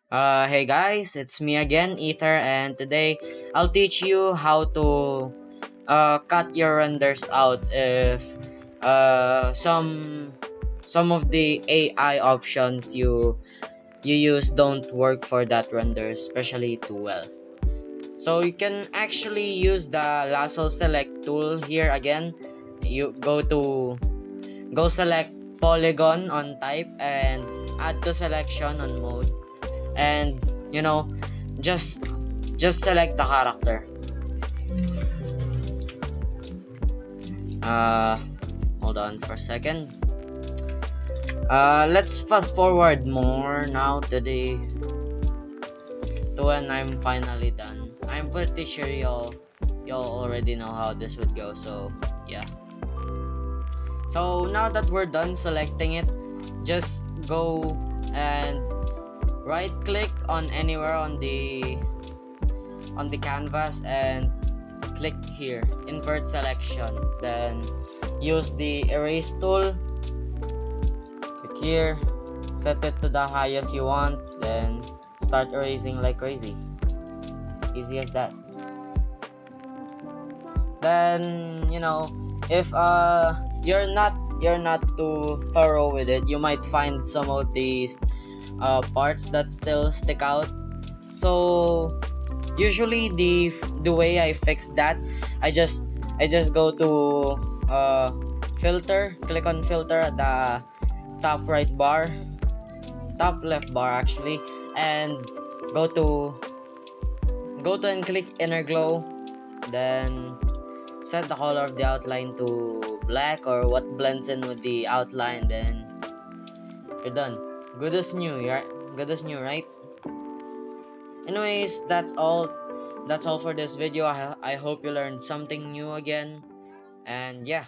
Hey guys, it's me again, Ether, and today I'll teach you how to cut your renders out if some of the AI options you use don't work for that render, especially too well. So you can actually use the lasso select tool here again. You go select polygon on type and add to selection on mode, and you know just just select the character. uh Hold on for a second. Let's fast forward more now to when I'm finally done. I'm pretty sure y'all already know how this would go, so yeah. So now that we're done selecting it, just go and right click on anywhere on the canvas and click here, invert selection, then use the erase tool, click here, set it to the highest you want, then start erasing like crazy. Easy as that. Then if you're not too thorough with it, you might find some of these parts that still stick out. So usually the way I fix that, I just go to filter, click on filter at the top right bar, top left bar actually, and go to and click inner glow, then set the color of the outline to black or what blends in with the outline, then you're done. Good as new, right? Good as new, right? Anyways, that's all for this video. I hope you learned something new again, and yeah.